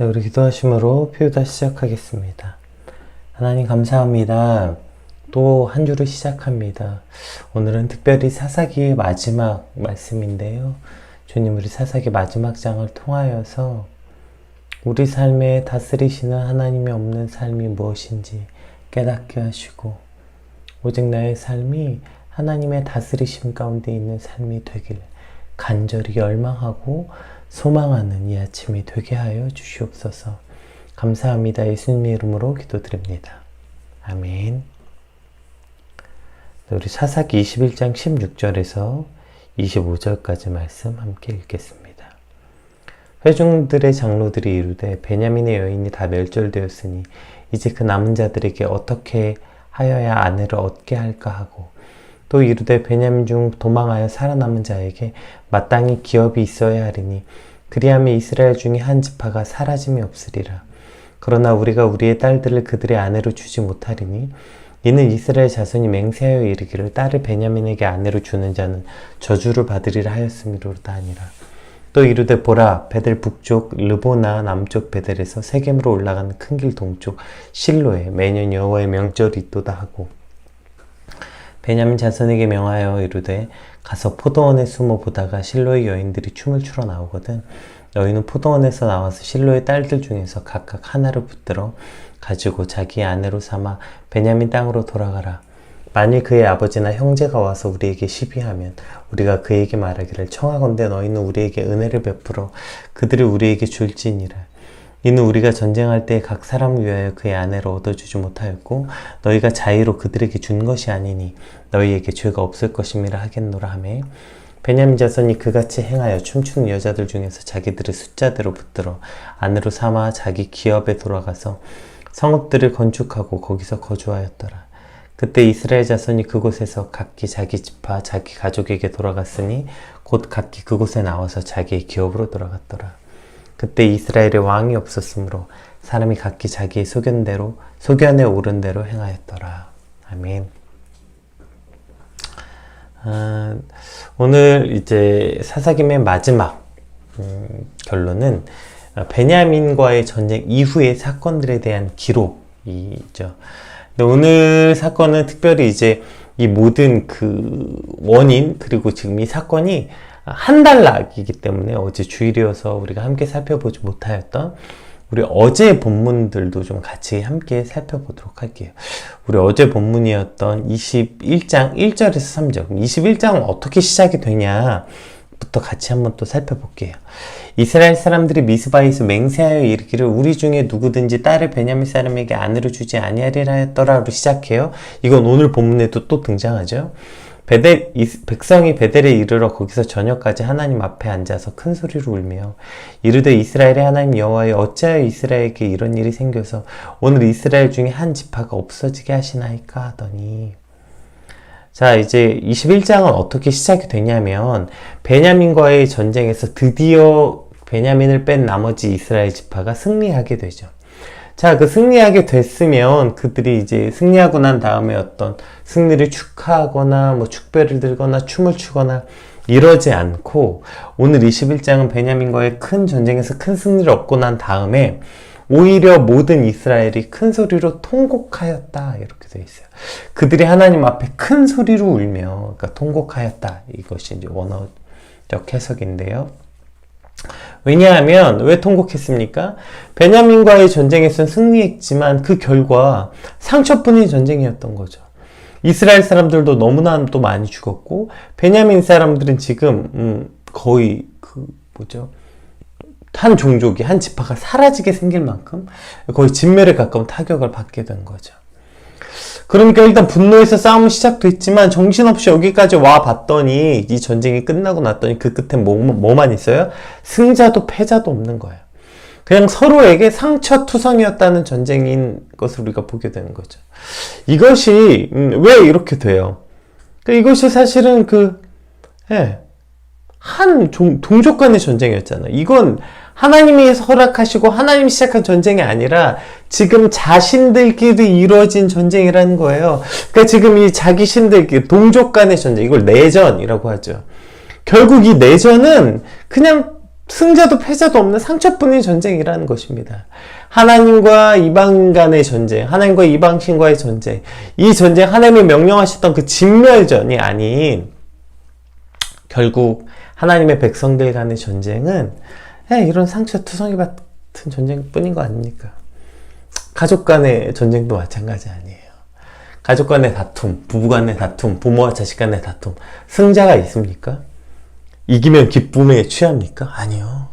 네, 우리 기도하심으로 피우다 시작하겠습니다. 하나님 감사합니다. 또 한 주를 시작합니다. 오늘은 특별히 사사기의 마지막 말씀인데요. 주님, 우리 사사기 마지막 장을 통하여서 우리 삶에 다스리시는 하나님이 없는 삶이 무엇인지 깨닫게 하시고, 오직 나의 삶이 하나님의 다스리심 가운데 있는 삶이 되길 간절히 열망하고 소망하는 이 아침이 되게 하여 주시옵소서. 감사합니다. 예수님의 이름으로 기도드립니다. 아멘. 우리 사사기 21장 16절에서 25절까지 말씀 함께 읽겠습니다. 회중들의 장로들이 이르되 베냐민의 여인이 다 멸절되었으니 이제 그 남은 자들에게 어떻게 하여야 아내를 얻게 할까 하고, 또 이르되 베냐민 중 도망하여 살아남은 자에게 마땅히 기업이 있어야 하리니 그리하면 이스라엘 중에 한 지파가 사라짐이 없으리라. 그러나 우리가 우리의 딸들을 그들의 아내로 주지 못하리니 이는 이스라엘 자손이 맹세하여 이르기를 딸을 베냐민에게 아내로 주는 자는 저주를 받으리라 하였음이로다 하니라. 또 이르되 보라, 베델 북쪽 르보나 남쪽 베델에서 세겜으로 올라가는 큰 길 동쪽 실로에 매년 여호와의 명절이 있도다 하고, 베냐민 자손에게 명하여 이르되 가서 포도원에 숨어 보다가 실로의 여인들이 춤을 추러 나오거든 너희는 포도원에서 나와서 실로의 딸들 중에서 각각 하나를 붙들어 가지고 자기의 아내로 삼아 베냐민 땅으로 돌아가라. 만일 그의 아버지나 형제가 와서 우리에게 시비하면 우리가 그에게 말하기를 청하건대 너희는 우리에게 은혜를 베풀어 그들을 우리에게 줄지니라. 이는 우리가 전쟁할 때 각 사람을 위하여 그의 아내를 얻어주지 못하였고 너희가 자의로 그들에게 준 것이 아니니 너희에게 죄가 없을 것임이라 하겠노라 하매, 베냐민 자손이 그같이 행하여 춤추는 여자들 중에서 자기들의 숫자대로 붙들어 아내로 삼아 자기 기업에 돌아가서 성읍들을 건축하고 거기서 거주하였더라. 그때 이스라엘 자손이 그곳에서 각기 자기 지파 자기 가족에게 돌아갔으니 곧 각기 그곳에 나와서 자기의 기업으로 돌아갔더라. 그때 이스라엘에 왕이 없었으므로 사람이 각기 자기의 소견에 오른 대로 행하였더라. 아멘. 오늘 이제 사사기의 마지막 결론은 베냐민과의 전쟁 이후의 사건들에 대한 기록이죠. 근데 오늘 사건은 특별히 이제 이 모든 그 원인, 그리고 지금 이 사건이 한 달락이기 때문에 어제 주일이어서 우리가 함께 살펴보지 못하였던 우리 어제 본문들도 좀 같이 함께 살펴보도록 할게요. 우리 어제 본문이었던 21장 1절에서 3절. 21장은 어떻게 시작이 되냐부터 같이 한번 또 살펴볼게요. 이스라엘 사람들이 미스바에서 맹세하여 이르기를 우리 중에 누구든지 딸을 베냐민 사람에게 아내로 주지 아니하리라 했더라로 시작해요. 이건 오늘 본문에도 또 등장하죠. 백성이 베델에 이르러 거기서 저녁까지 하나님 앞에 앉아서 큰 소리로 울며 이르되 이스라엘의 하나님 여호와여, 어찌하여 이스라엘에게 이런 일이 생겨서 오늘 이스라엘 중에 한 지파가 없어지게 하시나이까 하더니, 자, 이제 21장은 어떻게 시작이 되냐면 베냐민과의 전쟁에서 드디어 베냐민을 뺀 나머지 이스라엘 지파가 승리하게 되죠. 자, 그 승리하게 됐으면 그들이 이제 승리하고 난 다음에 어떤 승리를 축하하거나 뭐 축배를 들거나 춤을 추거나 이러지 않고, 오늘 21장은 베냐민과의 큰 전쟁에서 큰 승리를 얻고 난 다음에 오히려 모든 이스라엘이 큰 소리로 통곡하였다, 이렇게 되어 있어요. 그들이 하나님 앞에 큰 소리로 울며, 그러니까 통곡하였다, 이것이 이제 원어적 해석인데요. 왜냐하면 왜 통곡했습니까? 베냐민과의 전쟁에서는 승리했지만 그 결과 상처뿐인 전쟁이었던 거죠. 이스라엘 사람들도 너무나 또 많이 죽었고, 베냐민 사람들은 지금 거의 한 종족이, 한 지파가 사라지게 생길 만큼 거의 진멸에 가까운 타격을 받게 된 거죠. 그러니까 일단 분노에서 싸움은 시작됐지만 정신없이 여기까지 와 봤더니, 이 전쟁이 끝나고 났더니 그 끝에 뭐만 있어요? 승자도 패자도 없는 거예요. 그냥 서로에게 상처투성이었다는 전쟁인 것을 우리가 보게 되는 거죠. 이것이 왜 이렇게 돼요? 이것이 사실은 한 동족 간의 전쟁이었잖아요. 이건 하나님이 허락하시고 하나님이 시작한 전쟁이 아니라 지금 자신들끼리 이루어진 전쟁이라는 거예요. 그러니까 지금 이 자기 신들끼리 동족 간의 전쟁, 이걸 내전이라고 하죠. 결국 이 내전은 그냥 승자도 패자도 없는 상처뿐인 전쟁이라는 것입니다. 하나님과 이방 간의 전쟁, 하나님과 이방신과의 전쟁, 이 전쟁 하나님이 명령하셨던 그 진멸전이 아닌 결국 하나님의 백성들 간의 전쟁은 이런 상처투성이 같은 전쟁뿐인 거 아닙니까? 가족 간의 전쟁도 마찬가지 아니에요. 가족 간의 다툼, 부부 간의 다툼, 부모와 자식 간의 다툼, 승자가 있습니까? 이기면 기쁨에 취합니까? 아니요.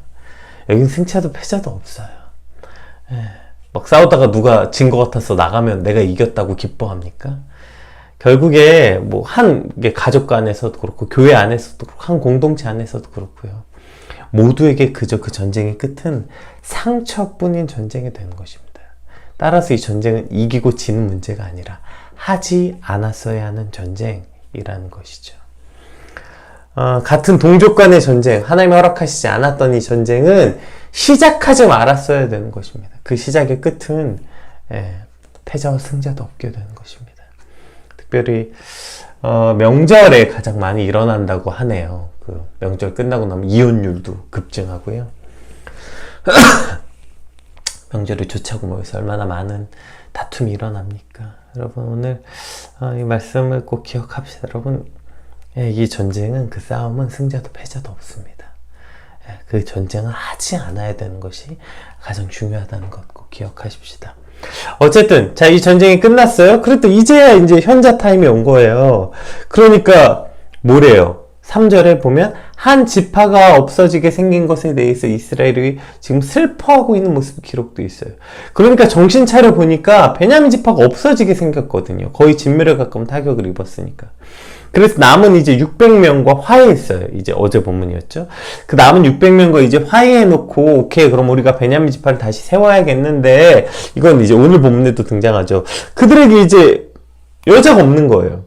여긴 승자도 패자도 없어요. 막 싸우다가 누가 진 것 같아서 나가면 내가 이겼다고 기뻐합니까? 결국에 뭐 한 가족 간에서도 그렇고 교회 안에서도 그렇고 한 공동체 안에서도 그렇고요. 모두에게 그저 그 전쟁의 끝은 상처뿐인 전쟁이 되는 것입니다. 따라서 이 전쟁은 이기고 지는 문제가 아니라 하지 않았어야 하는 전쟁이라는 것이죠. 같은 동족 간의 전쟁, 하나님이 허락하시지 않았던 이 전쟁은 시작하지 말았어야 되는 것입니다. 그 시작의 끝은 패자와 승자도 없게 되는 것입니다. 특별히 명절에 가장 많이 일어난다고 하네요. 그 명절 끝나고 나면 이혼율도 급증하고요. 명절에 조차고 모여서 얼마나 많은 다툼이 일어납니까? 여러분 오늘 이 말씀을 꼭 기억합시다. 여러분 이 전쟁은, 그 싸움은 승자도 패자도 없습니다. 그 전쟁을 하지 않아야 되는 것이 가장 중요하다는 것 꼭 기억하십시다. 어쨌든 자, 이 전쟁이 끝났어요. 그래도 이제야 이제 현자 타임이 온 거예요. 그러니까 뭐래요? 3절에 보면 한 지파가 없어지게 생긴 것에 대해서 이스라엘이 지금 슬퍼하고 있는 모습이 기록되어 있어요. 그러니까 정신 차려 보니까 베냐민 지파가 없어지게 생겼거든요. 거의 진멸에 가까운 타격을 입었으니까. 그래서 남은 이제 600명과 화해했어요. 이제 어제 본문이었죠. 그 남은 600명과 이제 화해해놓고, 오케이, 그럼 우리가 베냐민 지파를 다시 세워야겠는데, 이건 이제 오늘 본문에도 등장하죠. 그들에게 이제 여자가 없는 거예요.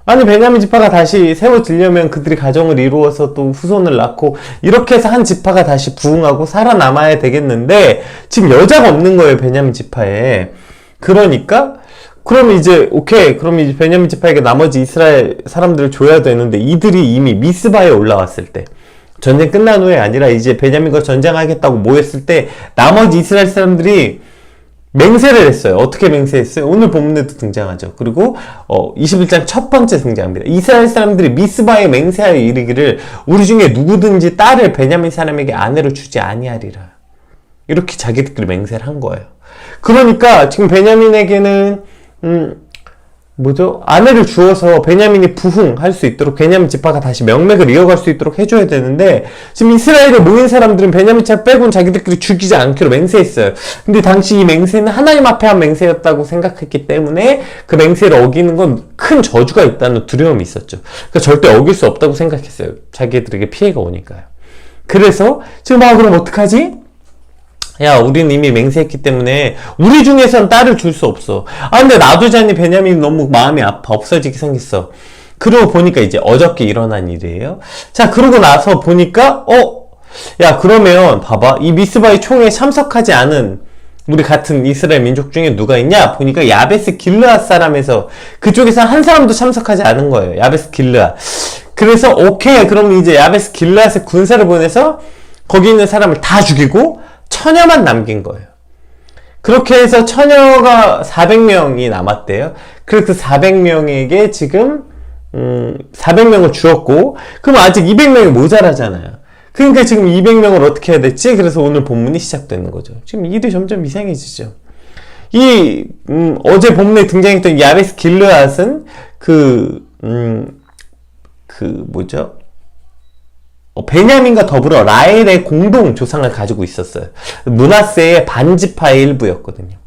아니, 베냐민 지파가 다시 세워지려면 그들이 가정을 이루어서 또 후손을 낳고, 이렇게 해서 한 지파가 다시 부흥하고 살아남아야 되겠는데, 지금 여자가 없는 거예요, 베냐민 지파에. 그러니까, 그럼 이제 오케이, 그럼 이제 베냐민 지파에게 나머지 이스라엘 사람들을 줘야 되는데, 이들이 이미 미스바에 올라왔을 때, 전쟁 끝난 후에 아니라 이제 베냐민과 전쟁하겠다고 모였을 때 나머지 이스라엘 사람들이 맹세를 했어요. 어떻게 맹세했어요? 오늘 본문에도 등장하죠. 그리고 21장 첫 번째 등장합니다. 이스라엘 사람들이 미스바에 맹세하여 이르기를 우리 중에 누구든지 딸을 베냐민 사람에게 아내로 주지 아니하리라. 이렇게 자기들끼리 맹세를 한 거예요. 그러니까 지금 베냐민에게는 아내를 주어서 베냐민이 부흥할 수 있도록, 베냐민 지파가 다시 명맥을 이어갈 수 있도록 해줘야 되는데, 지금 이스라엘에 모인 사람들은 베냐민 지파 빼고는 자기들끼리 죽이지 않기로 맹세했어요. 근데 당시 이 맹세는 하나님 앞에 한 맹세였다고 생각했기 때문에 그 맹세를 어기는 건 큰 저주가 있다는 두려움이 있었죠. 그러니까 절대 어길 수 없다고 생각했어요. 자기들에게 피해가 오니까요. 그래서 지금 그럼 어떡하지? 야, 우리는 이미 맹세했기 때문에 우리 중에선 딸을 줄 수 없어. 근데 놔두자니 베냐민이 너무 마음이 아파. 없어지게 생겼어. 그러고 보니까 이제 어저께 일어난 일이에요. 자, 그러고 나서 보니까 야, 그러면 봐봐. 이 미스바의 총회에 참석하지 않은 우리 같은 이스라엘 민족 중에 누가 있냐? 보니까 야베스 길르앗 사람에서, 그쪽에서 한 사람도 참석하지 않은 거예요. 야베스 길르앗. 그래서 오케이, 그럼 이제 야베스 길르앗의 군사를 보내서 거기 있는 사람을 다 죽이고 처녀만 남긴 거예요. 그렇게 해서 처녀가 400명이 남았대요. 그래서 그 400명에게 지금 400명을 주었고, 그럼 아직 200명이 모자라잖아요. 그러니까 지금 200명을 어떻게 해야 됐지? 그래서 오늘 본문이 시작되는 거죠. 지금 일이 점점 이상해지죠. 어제 본문에 등장했던 야베스 길르앗은 베냐민과 더불어 라헬의 공동 조상을 가지고 있었어요. 므낫세의 반지파의 일부였거든요.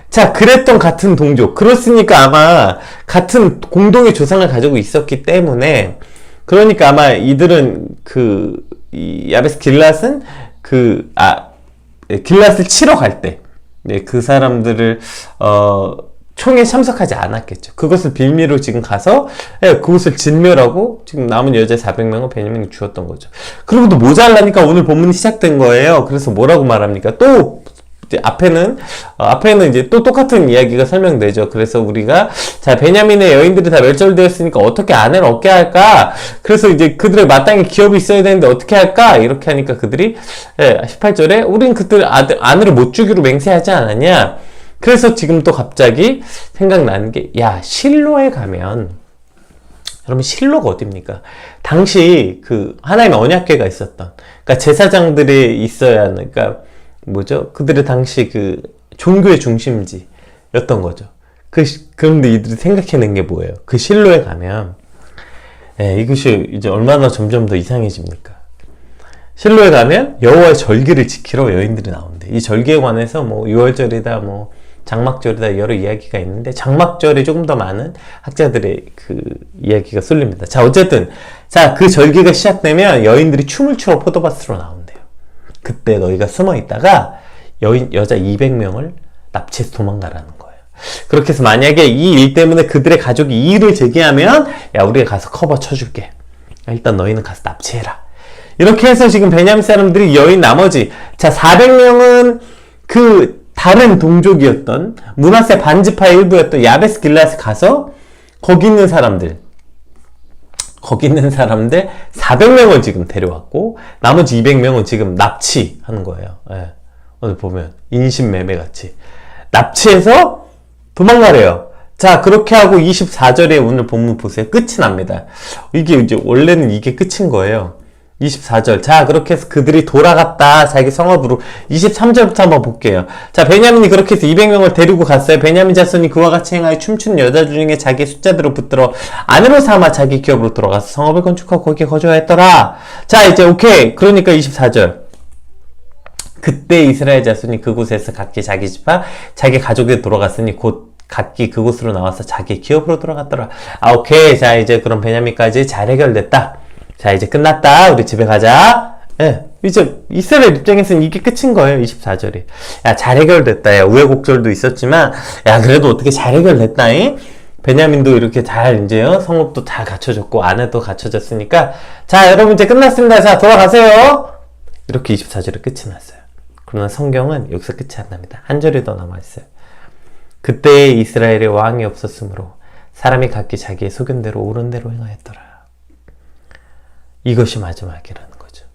자, 그랬던 같은 동족. 그렇으니까 아마 같은 공동의 조상을 가지고 있었기 때문에, 그러니까 아마 이들은 이 야베스 길앗은 길앗을 치러 갈 때, 그 사람들을 총에 참석하지 않았겠죠. 그것을 빌미로 지금 가서 그곳을 진멸하고 지금 남은 여자 400명을 베냐민이 주었던 거죠. 그리고 또 모자라니까 오늘 본문이 시작된 거예요. 그래서 뭐라고 말합니까? 또 이제 앞에는 이제 또 똑같은 이야기가 설명되죠. 그래서 우리가, 자, 베냐민의 여인들이 다 멸절되었으니까 어떻게 아내를 얻게 할까? 그래서 이제 그들의 마땅히 기업이 있어야 되는데 어떻게 할까? 이렇게 하니까 그들이, 18절에, 우린 그들 아내를 못 주기로 맹세하지 않았냐? 그래서 지금 또 갑자기 생각나는 게, 야, 실로에 가면, 여러분, 실로가 어딥니까? 당시 그 하나님의 언약궤가 있었던, 그러니까 제사장들이 있어야 하는, 그러니까 뭐죠? 그들의 당시 그 종교의 중심지였던 거죠. 그런데 이들이 생각해낸 게 뭐예요? 그 실로에 가면, 이것이 이제 얼마나 점점 더 이상해집니까? 실로에 가면 여호와의 절기를 지키러 여인들이 나온대. 이 절기에 관해서 뭐 6월절이다, 뭐 장막절이다, 여러 이야기가 있는데, 장막절이 조금 더 많은 학자들의 그 이야기가 쏠립니다. 자, 어쨌든, 자, 그 절기가 시작되면 여인들이 춤을 추러 포도밭으로 나온대요. 그때 너희가 숨어 있다가 여자 200명을 납치해서 도망가라는 거예요. 그렇게 해서 만약에 이 일 때문에 그들의 가족이 이의를 제기하면, 야, 우리가 가서 커버 쳐줄게. 일단 너희는 가서 납치해라. 이렇게 해서 지금 베냐민 사람들이 여인 나머지, 자, 400명은 그 다른 동족이었던 므낫세 반지파의 일부였던 야베스 길앗에 가서 거기 있는 사람들 400명을 지금 데려왔고, 나머지 200명은 지금 납치하는 거예요. 오늘 보면 인신매매 같이 납치해서 도망가래요. 자, 그렇게 하고 24절에 오늘 본문 보세요. 끝이 납니다. 이게 이제 원래는 이게 끝인 거예요. 24절. 자, 그렇게 해서 그들이 돌아갔다. 자기 성읍으로. 23절부터 한번 볼게요. 자, 베냐민이 그렇게 해서 200명을 데리고 갔어요. 베냐민 자손이 그와 같이 행하여 춤추는 여자 중에 자기 숫자대로 붙들어 아내로 삼아 자기 기업으로 돌아가서 성읍을 건축하고 거기에 거주하였더라. 자, 이제 오케이. 그러니까 24절. 그때 이스라엘 자손이 그곳에서 각기 자기 집과 자기 가족에 돌아갔으니 곧 각기 그곳으로 나와서 자기 기업으로 돌아갔더라. 아, 오케이. 자, 이제 그럼 베냐민까지 잘 해결됐다. 자, 이제 끝났다. 우리 집에 가자. 이제 이스라엘 입장에서는 이게 끝인 거예요. 24절이. 야, 잘 해결됐다. 야, 우여곡절도 있었지만, 야, 그래도 어떻게 잘 해결됐다. 베냐민도 이렇게 잘 이제요. 성읍도 다 갖춰졌고, 아내도 갖춰졌으니까, 자, 여러분 이제 끝났습니다. 자, 돌아가세요. 이렇게 24절에 끝이 났어요. 그러나 성경은 여기서 끝이 안 납니다. 한 절이 더 남아있어요. 그때 이스라엘에 왕이 없었으므로 사람이 각기 자기의 소견대로 옳은 대로 행하였더라. 이것이 마지막이라는 거죠.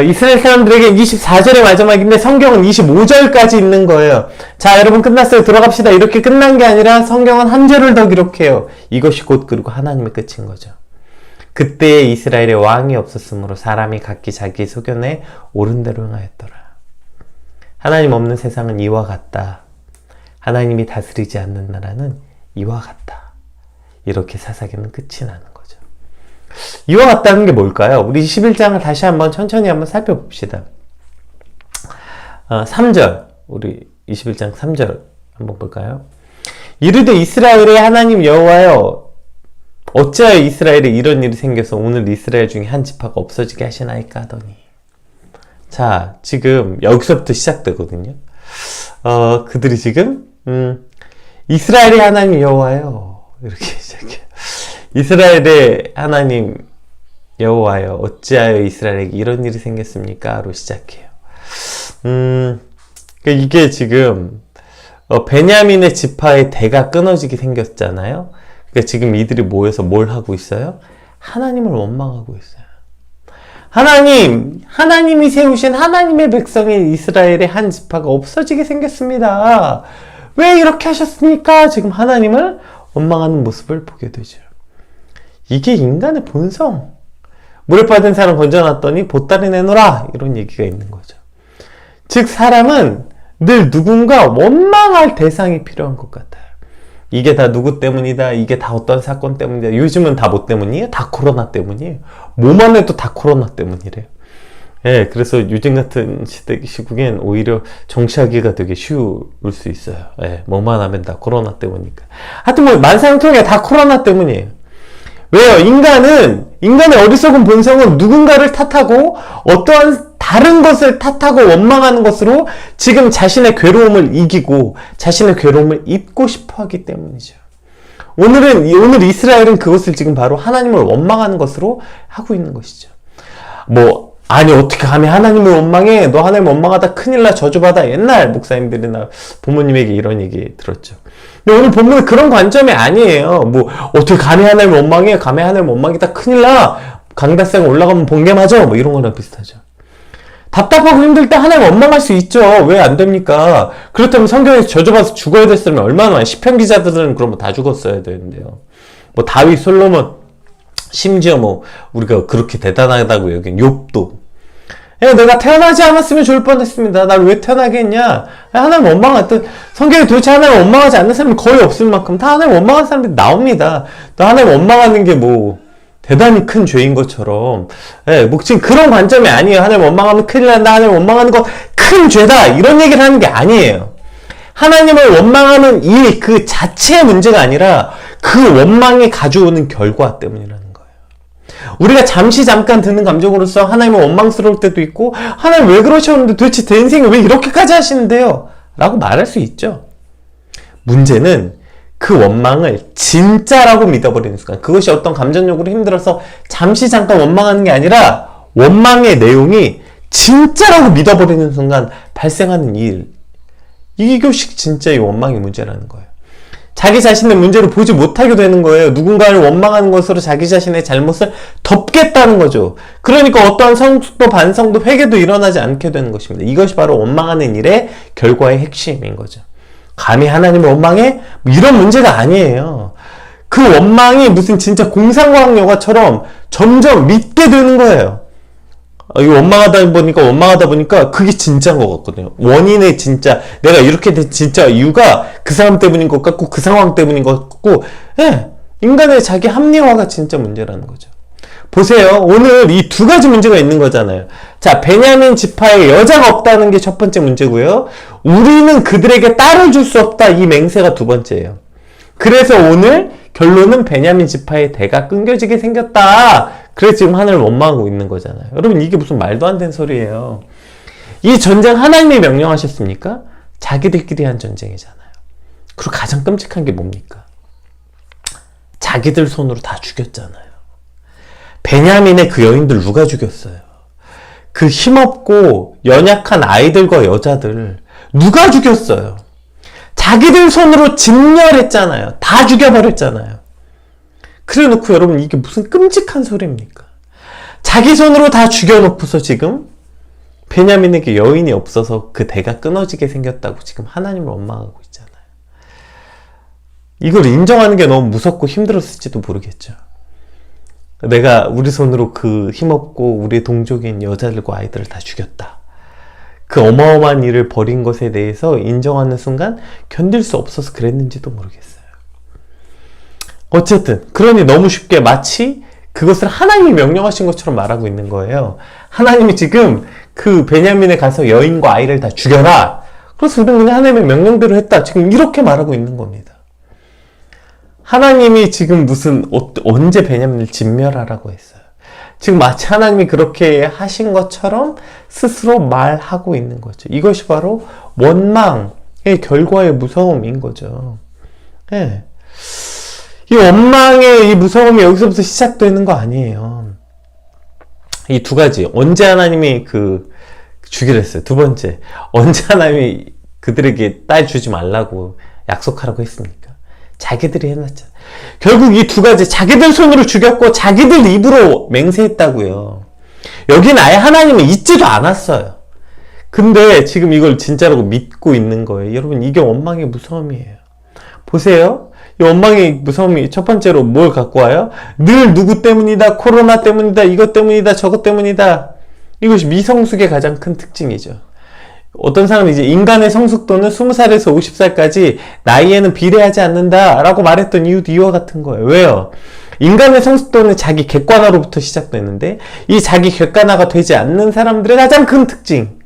이스라엘 사람들에게 24절의 마지막인데 성경은 25절까지 있는 거예요. 자, 여러분 끝났어요. 들어갑시다. 이렇게 끝난 게 아니라 성경은 한 절을 더 기록해요. 이것이 곧 그리고 하나님의 끝인 거죠. 그때 이스라엘에 왕이 없었으므로 사람이 각기 자기 소견에 옳은 대로 행하였더라. 하나님 없는 세상은 이와 같다. 하나님이 다스리지 않는 나라는 이와 같다. 이렇게 사사기는 끝이 나는 거죠. 이와 같다는 게 뭘까요? 우리 11장을 다시 한번 천천히 한번 살펴봅시다. 3절, 우리 21장 3절 한번 볼까요? 이르되 이스라엘의 하나님 여호와여, 어찌하여 이스라엘에 이런 일이 생겨서 오늘 이스라엘 중에 한 지파가 없어지게 하시나이까 하더니. 자, 지금 여기서부터 시작되거든요. 그들이 지금 이스라엘의 하나님 여호와여, 이렇게 시작해요. 이스라엘의 하나님 여호와여, 어찌하여 이스라엘에게 이런 일이 생겼습니까? 로 시작해요. 이게 지금 베냐민의 지파의 대가 끊어지게 생겼잖아요. 그러니까 지금 이들이 모여서 뭘 하고 있어요? 하나님을 원망하고 있어요. 하나님이 세우신 하나님의 백성인 이스라엘의 한 지파가 없어지게 생겼습니다. 왜 이렇게 하셨습니까? 지금 하나님을 원망하는 모습을 보게 되죠. 이게 인간의 본성. 물에 빠진 사람 건져놨더니 보따리 내놓으라. 이런 얘기가 있는 거죠. 즉 사람은 늘 누군가 원망할 대상이 필요한 것 같아요. 이게 다 누구 때문이다. 이게 다 어떤 사건 때문이다. 요즘은 다 뭐 때문이에요? 다 코로나 때문이에요. 뭐만 해도 다 코로나 때문이래요. 예, 그래서 요즘 같은 시국엔 오히려 정치하기가 되게 쉬울 수 있어요. 예, 뭐만 하면 다 코로나 때문이니까. 하여튼 뭐 만사형통에 다 코로나 때문이에요. 왜요? 인간의 어리석은 본성은 누군가를 탓하고 어떠한 다른 것을 탓하고 원망하는 것으로 지금 자신의 괴로움을 이기고 자신의 괴로움을 잊고 싶어 하기 때문이죠. 오늘 이스라엘은 그것을 지금 바로 하나님을 원망하는 것으로 하고 있는 것이죠. 아니 어떻게 감히 하나님을 원망해? 너 하나님 원망하다 큰일 나, 저주받아. 옛날 목사님들이나 부모님에게 이런 얘기 들었죠. 근데 오늘 본문은 그런 관점이 아니에요. 뭐 어떻게 감히 하나님을 원망해? 감히 하나님을 원망이다 큰일 나. 강다생 올라가면 번개 맞아. 뭐 이런 거랑 비슷하죠. 답답하고 힘들 때 하나님 원망할 수 있죠. 왜 안 됩니까? 그렇다면 성경에서 저주받아서 죽어야 됐으면 얼마나 많이, 시편 기자들은 그럼 뭐 다 죽었어야 되는데요. 뭐 다윗, 솔로몬, 심지어 뭐 우리가 그렇게 대단하다고 여긴 욥도, 야, 내가 태어나지 않았으면 좋을 뻔했습니다. 날 왜 태어나게 했냐? 하나님 원망했던, 성경에 도대체 하나님 원망하지 않는 사람이 거의 없을 만큼 다 하나님 원망하는 사람들이 나옵니다. 또 하나님 원망하는 게 뭐 대단히 큰 죄인 것처럼, 예, 뭐 지금 그런 관점이 아니에요. 하나님 원망하면 큰일 난다, 하나님 원망하는 거 큰 죄다, 이런 얘기를 하는 게 아니에요. 하나님을 원망하는 일 그 자체의 문제가 아니라 그 원망이 가져오는 결과 때문이라는 거예요. 우리가 잠깐 드는 감정으로서 하나님을 원망스러울 때도 있고, 하나님 왜 그러셨는데 도대체 내 인생에 왜 이렇게까지 하시는데요? 라고 말할 수 있죠. 문제는 그 원망을 진짜라고 믿어버리는 순간, 그것이 어떤 감정적으로 힘들어서 잠깐 원망하는 게 아니라 원망의 내용이 진짜라고 믿어버리는 순간 발생하는 일, 이것이 진짜 이 원망의 문제라는 거예요. 자기 자신의 문제를 보지 못하게 되는 거예요. 누군가를 원망하는 것으로 자기 자신의 잘못을 덮겠다는 거죠. 그러니까 어떠한 성숙도 반성도 회개도 일어나지 않게 되는 것입니다. 이것이 바로 원망하는 일의 결과의 핵심인 거죠. 감히 하나님을 원망해? 뭐 이런 문제가 아니에요. 그 원망이 무슨 진짜 공상과학 영화처럼 점점 믿게 되는 거예요. 이거 원망하다 보니까 그게 진짜인 것 같거든요. 원인의 진짜, 내가 이렇게 된 진짜 이유가 그 사람 때문인 것 같고 그 상황 때문인 것 같고, 예, 인간의 자기 합리화가 진짜 문제라는 거죠. 보세요. 오늘 이 두 가지 문제가 있는 거잖아요. 자, 베냐민 지파에 여자가 없다는 게 첫 번째 문제고요. 우리는 그들에게 딸을 줄 수 없다, 이 맹세가 두 번째예요. 그래서 오늘 결론은 베냐민 지파의 대가 끊겨지게 생겼다. 그래서 지금 하나님을 원망하고 있는 거잖아요. 여러분, 이게 무슨 말도 안 되는 소리예요. 이 전쟁 하나님이 명령하셨습니까? 자기들끼리 한 전쟁이잖아요. 그리고 가장 끔찍한 게 뭡니까? 자기들 손으로 다 죽였잖아요. 베냐민의 그 여인들 누가 죽였어요? 그 힘없고 연약한 아이들과 여자들 누가 죽였어요? 자기들 손으로 진멸했잖아요. 다 죽여버렸잖아요. 그래 놓고 여러분, 이게 무슨 끔찍한 소리입니까? 자기 손으로 다 죽여놓고서 지금 베냐민에게 여인이 없어서 그 대가 끊어지게 생겼다고 지금 하나님을 원망하고 있잖아요. 이걸 인정하는 게 너무 무섭고 힘들었을지도 모르겠죠. 내가 우리 손으로 그 힘없고 우리 동족인 여자들과 아이들을 다 죽였다. 그 어마어마한 일을 벌인 것에 대해서 인정하는 순간 견딜 수 없어서 그랬는지도 모르겠어요. 어쨌든 그러니 너무 쉽게 마치 그것을 하나님이 명령하신 것처럼 말하고 있는 거예요. 하나님이 지금 그 베냐민에 가서 여인과 아이를 다 죽여라. 그래서 우리는 그냥 하나님의 명령대로 했다. 지금 이렇게 말하고 있는 겁니다. 하나님이 지금 무슨 언제 베냐민을 진멸하라고 했어요. 지금 마치 하나님이 그렇게 하신 것처럼 스스로 말하고 있는 거죠. 이것이 바로 원망의 결과의 무서움인 거죠. 네. 이 원망의 이 무서움이 여기서부터 시작되는 거 아니에요. 이 두 가지, 언제 하나님이 주기로 했어요. 두 번째, 언제 하나님이 그들에게 딸 주지 말라고 약속하라고 했습니까? 자기들이 해놨잖아요. 결국 이 두 가지, 자기들 손으로 죽였고 자기들 입으로 맹세했다고요. 여기는 아예 하나님은 있지도 않았어요. 근데 지금 이걸 진짜라고 믿고 있는 거예요. 여러분, 이게 원망의 무서움이에요. 보세요. 이 원망의 무서움이 첫 번째로 뭘 갖고 와요? 늘 누구 때문이다, 코로나 때문이다, 이것 때문이다, 저것 때문이다. 이것이 미성숙의 가장 큰 특징이죠. 어떤 사람이 이제 인간의 성숙도는 20살에서 50살까지 나이에는 비례하지 않는다 라고 말했던 이유도 이와 같은 거예요. 왜요? 인간의 성숙도는 자기 객관화로부터 시작되는데, 이 자기 객관화가 되지 않는 사람들의 가장 큰 특징,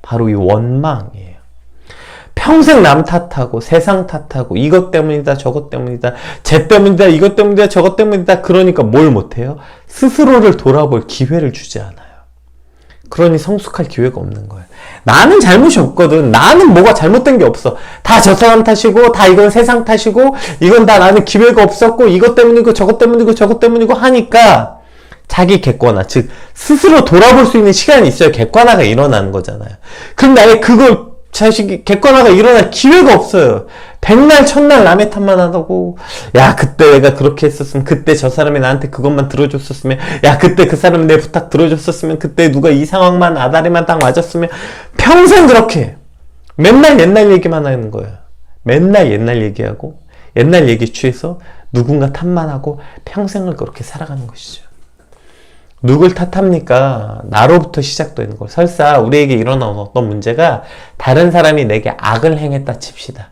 바로 이 원망이에요. 평생 남 탓하고 세상 탓하고 이것 때문이다, 저것 때문이다, 쟤 때문이다, 이것 때문이다, 저것 때문이다. 그러니까 뭘 못해요? 스스로를 돌아볼 기회를 주지 않아요. 그러니 성숙할 기회가 없는 거예요. 나는 잘못이 없거든. 나는 뭐가 잘못된 게 없어. 다 저 사람 탓이고, 다 이건 세상 탓이고, 이건 다 나는 기회가 없었고, 이것 때문이고, 저것 때문이고, 저것 때문이고 하니까 자기 객관화, 즉 스스로 돌아볼 수 있는 시간이 있어야 객관화가 일어나는 거잖아요. 그런데 아예 그걸 자식이 객관화가 일어날 기회가 없어요. 백날 천날 남의 탓만 하다고, 야 그때 내가 그렇게 했었으면, 그때 저 사람이 나한테 그것만 들어줬었으면, 야 그때 그 사람이 내 부탁 들어줬었으면, 그때 누가 이 상황만 아다리만 딱 맞았으면, 평생 그렇게 맨날 옛날 얘기만 하는 거예요. 맨날 옛날 얘기하고 옛날 얘기 취해서 누군가 탓만 하고 평생을 그렇게 살아가는 것이죠. 누굴 탓합니까? 나로부터 시작되는 거예요. 설사 우리에게 일어나는 어떤 문제가 다른 사람이 내게 악을 행했다 칩시다.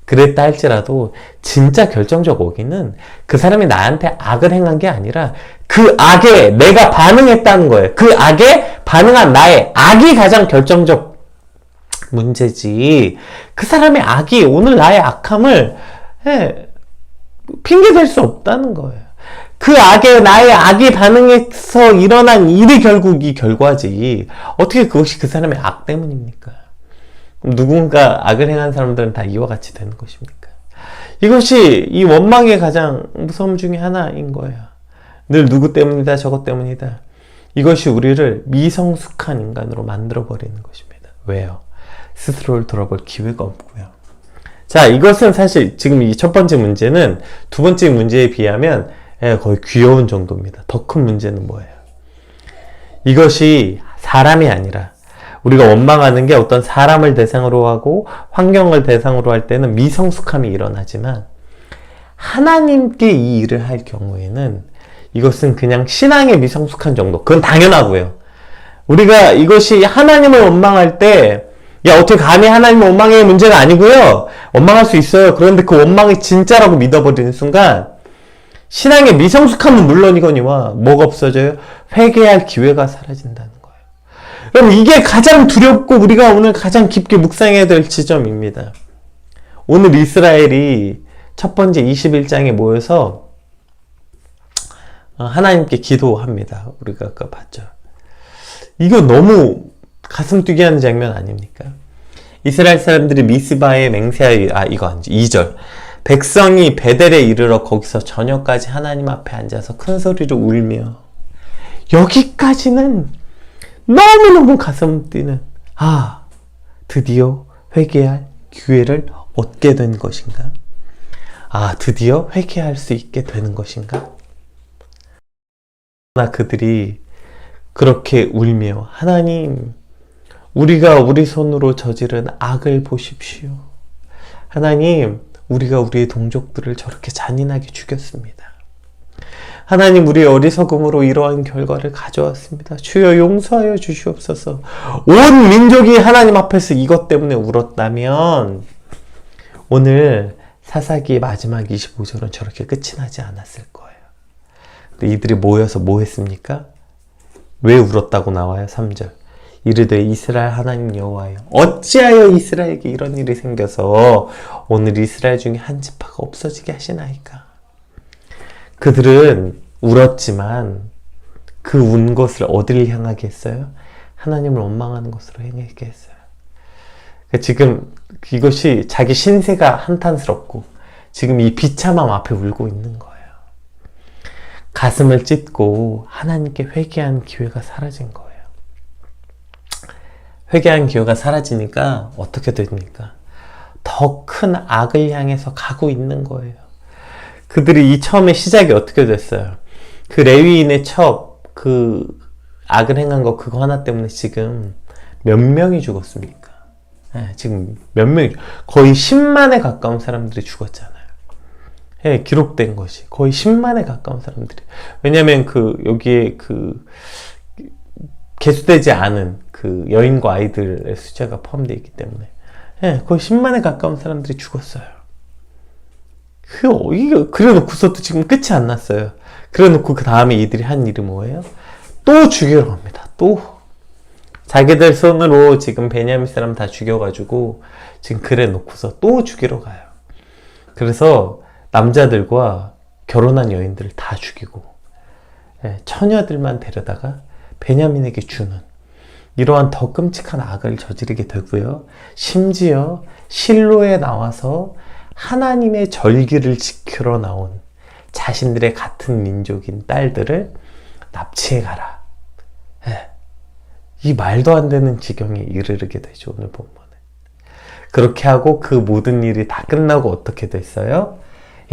그랬다 할지라도 진짜 결정적 원인은 그 사람이 나한테 악을 행한 게 아니라 그 악에 내가 반응했다는 거예요. 그 악에 반응한 나의 악이 가장 결정적 문제지. 그 사람의 악이 오늘 나의 악함을 핑계댈 수 없다는 거예요. 그 악에 나의 악이 반응해서 일어난 일이 결국 이 결과지. 어떻게 그것이 그 사람의 악 때문입니까? 누군가 악을 행한 사람들은 다 이와 같이 되는 것입니까? 이것이 이 원망의 가장 무서움 중에 하나인 거예요. 늘 누구 때문이다, 저것 때문이다. 이것이 우리를 미성숙한 인간으로 만들어버리는 것입니다. 왜요? 스스로를 돌아볼 기회가 없고요. 자, 이것은 사실 지금 이 첫 번째 문제는 두 번째 문제에 비하면 거의 귀여운 정도입니다. 더 큰 문제는 뭐예요? 이것이 사람이 아니라 우리가 원망하는 게 어떤 사람을 대상으로 하고 환경을 대상으로 할 때는 미성숙함이 일어나지만 하나님께 이 일을 할 경우에는 이것은 그냥 신앙의 미성숙한 정도. 그건 당연하고요. 우리가 이것이 하나님을 원망할 때 야 어떻게 감히 하나님을 원망의 문제가 아니고요. 원망할 수 있어요. 그런데 그 원망이 진짜라고 믿어버리는 순간 신앙의 미성숙함은 물론이거니와 뭐가 없어져요? 회개할 기회가 사라진다는 거예요. 그럼 이게 가장 두렵고 우리가 오늘 가장 깊게 묵상해야 될 지점입니다. 오늘 이스라엘이 첫 번째 21장에 모여서 하나님께 기도합니다. 우리가 아까 봤죠. 이거 너무 가슴 뛰게 하는 장면 아닙니까? 이스라엘 사람들이 미스바에 맹세하여, 이거 아니죠. 2절. 백성이 베델에 이르러 거기서 저녁까지 하나님 앞에 앉아서 큰 소리로 울며, 여기까지는 너무너무 가슴 뛰는, 드디어 회개할 기회를 얻게 된 것인가? 드디어 회개할 수 있게 되는 것인가? 그러나 그들이 그렇게 울며, 하나님, 우리가 우리 손으로 저지른 악을 보십시오. 하나님, 우리가 우리의 동족들을 저렇게 잔인하게 죽였습니다. 하나님, 우리의 어리석음으로 이러한 결과를 가져왔습니다. 주여 용서하여 주시옵소서. 온 민족이 하나님 앞에서 이것 때문에 울었다면 오늘 사사기 마지막 25절은 저렇게 끝이 나지 않았을 거예요. 근데 이들이 모여서 뭐 했습니까? 왜 울었다고 나와요? 3절. 이르되 이스라엘 하나님 여호와여, 어찌하여 이스라엘에게 이런 일이 생겨서 오늘 이스라엘 중에 한 지파가 없어지게 하시나이까? 그들은 울었지만 그 운 것을 어디를 향하게 했어요? 하나님을 원망하는 것으로 행하게 했어요. 지금 이것이 자기 신세가 한탄스럽고 지금 이 비참함 앞에 울고 있는 거예요. 가슴을 찢고 하나님께 회개한 기회가 사라진 거예요. 회개한 기회가 사라지니까 어떻게 됩니까? 더 큰 악을 향해서 가고 있는 거예요. 그들이 이 처음에 시작이 어떻게 됐어요? 그 레위인의 그 악을 행한 거 그거 하나 때문에 지금 몇 명이 죽었습니까? 지금 몇 명이, 거의 10만에 가까운 사람들이 죽었잖아요. 기록된 것이 거의 10만에 가까운 사람들이. 왜냐면 여기에 개수되지 않은 그 여인과 아이들의 숫자가 포함되어 있기 때문에 거의 10만에 가까운 사람들이 죽었어요. 그래놓고서도 지금 끝이 안 났어요. 그래놓고 그 다음에 이들이 한 일이 뭐예요? 또 죽이러 갑니다. 또 자기들 손으로 지금 베냐민 사람 다 죽여가지고 지금 그래놓고서 또 죽이러 가요. 그래서 남자들과 결혼한 여인들을 다 죽이고 처녀들만 데려다가 베냐민에게 주는 이러한 더 끔찍한 악을 저지르게 되고요. 심지어 실로에 나와서 하나님의 절기를 지키러 나온 자신들의 같은 민족인 딸들을 납치해 가라. 예. 이 말도 안 되는 지경에 이르게 되죠, 오늘 본문은. 그렇게 하고 그 모든 일이 다 끝나고 어떻게 됐어요?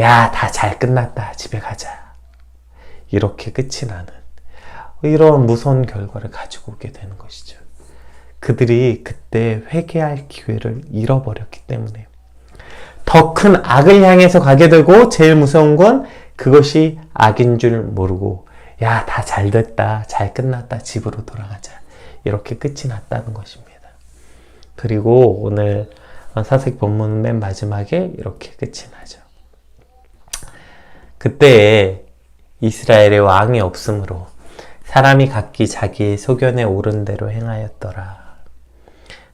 야, 다 잘 끝났다. 집에 가자. 이렇게 끝이 나는 이런 무서운 결과를 가지고 오게 되는 것이죠. 그들이 그때 회개할 기회를 잃어버렸기 때문에 더 큰 악을 향해서 가게 되고, 제일 무서운 건 그것이 악인 줄 모르고 야, 다 잘 됐다. 잘 끝났다. 집으로 돌아가자. 이렇게 끝이 났다는 것입니다. 그리고 오늘 사사기 본문 맨 마지막에 이렇게 끝이 나죠. 그때 이스라엘의 왕이 없으므로 사람이 각기 자기의 소견에 옳은 대로 행하였더라.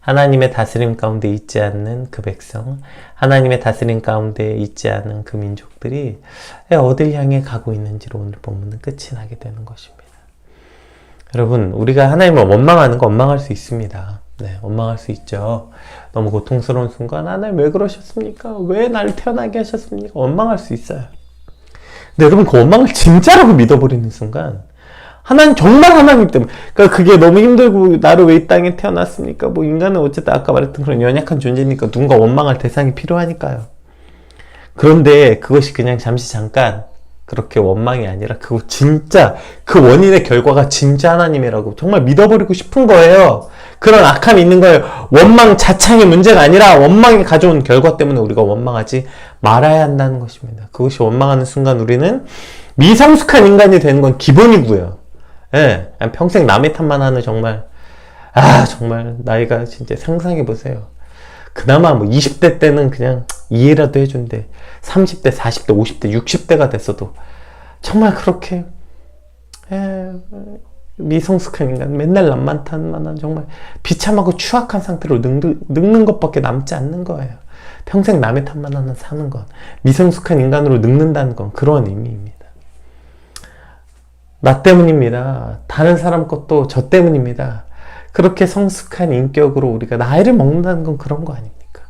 하나님의 다스림 가운데 있지 않는 그 백성, 하나님의 다스림 가운데 있지 않은 그 민족들이 어딜 향해 가고 있는지로 오늘 본문은 끝이 나게 되는 것입니다. 여러분, 우리가 하나님을 원망하는 거 원망할 수 있습니다. 네, 원망할 수 있죠. 너무 고통스러운 순간, 하나님 왜 그러셨습니까? 왜 나를 태어나게 하셨습니까? 원망할 수 있어요. 근데 여러분, 그 원망을 진짜라고 믿어버리는 순간, 하나님, 정말 하나님 때문에, 그러니까 그게 너무 힘들고, 나를 왜 이 땅에 태어났습니까? 뭐, 인간은 어쨌든 아까 말했던 그런 연약한 존재니까 누군가 원망할 대상이 필요하니까요. 그런데 그것이 그냥 잠시 잠깐, 그렇게 원망이 아니라, 그거 진짜, 그 원인의 결과가 진짜 하나님이라고 정말 믿어버리고 싶은 거예요. 그런 악함이 있는 거예요. 원망 자창의 문제가 아니라, 원망이 가져온 결과 때문에 우리가 원망하지 말아야 한다는 것입니다. 그것이 원망하는 순간 우리는 미성숙한 인간이 되는 건 기본이고요. 예, 평생 남의 탓만 하는 정말 나이가 진짜 상상해보세요. 그나마 뭐 20대 때는 그냥 이해라도 해준대. 30대, 40대, 50대, 60대가 됐어도 정말 그렇게 미성숙한 인간, 맨날 남만 탓만 정말 비참하고 추악한 상태로 늙는 것밖에 남지 않는 거예요. 평생 남의 탓만 하는 사는 건, 미성숙한 인간으로 늙는다는 건 그런 의미입니다. 나 때문입니다. 다른 사람 것도 저 때문입니다. 그렇게 성숙한 인격으로 우리가 나이를 먹는다는 건 그런 거 아닙니까?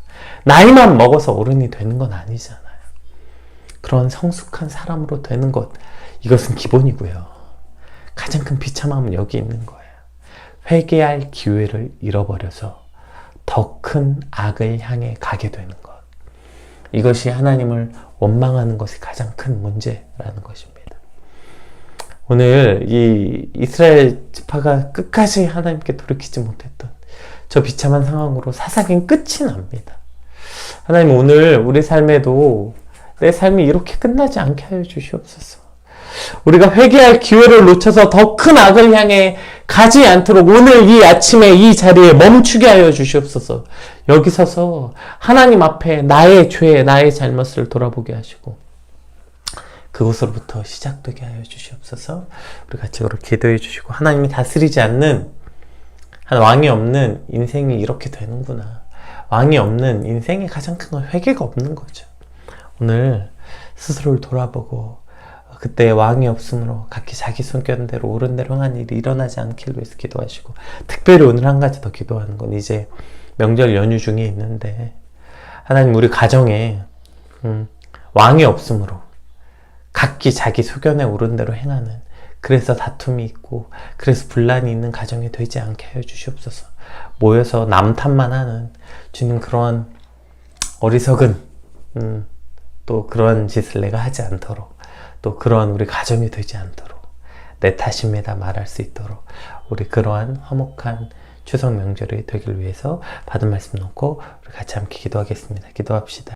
나이만 먹어서 어른이 되는 건 아니잖아요. 그런 성숙한 사람으로 되는 것, 이것은 기본이고요. 가장 큰 비참함은 여기 있는 거예요. 회개할 기회를 잃어버려서 더 큰 악을 향해 가게 되는 것. 이것이 하나님을 원망하는 것이 가장 큰 문제라는 것입니다. 오늘 이 이스라엘 지파가 끝까지 하나님께 돌이키지 못했던 저 비참한 상황으로 사사기는 끝이 납니다. 하나님, 오늘 우리 삶에도 내 삶이 이렇게 끝나지 않게 하여 주시옵소서. 우리가 회개할 기회를 놓쳐서 더 큰 악을 향해 가지 않도록 오늘 이 아침에 이 자리에 멈추게 하여 주시옵소서. 여기 서서 하나님 앞에 나의 죄, 나의 잘못을 돌아보게 하시고 그곳으로부터 시작되게 하여 주시옵소서. 우리 같이 그렇게 기도해 주시고, 하나님이 다스리지 않는, 한 왕이 없는 인생이 이렇게 되는구나. 왕이 없는 인생의 가장 큰 건 회개가 없는 거죠. 오늘 스스로를 돌아보고 그때 왕이 없으므로 각기 자기 손견대로 옳은 대로 한 일이 일어나지 않길 위해서 기도하시고, 특별히 오늘 한 가지 더 기도하는 건 이제 명절 연휴 중에 있는데, 하나님, 우리 가정에 왕이 없으므로 각기 자기 소견에 옳은 대로 행하는, 그래서 다툼이 있고 그래서 분란이 있는 가정이 되지 않게 하여 주시옵소서. 모여서 남 탓만 하는 주님, 그런 어리석은 또 그런 짓을 내가 하지 않도록, 또 그러한 우리 가정이 되지 않도록, 내 탓입니다 말할 수 있도록, 우리 그러한 화목한 추석 명절이 되길 위해서 받은 말씀 놓고 우리 같이 함께 기도하겠습니다. 기도합시다.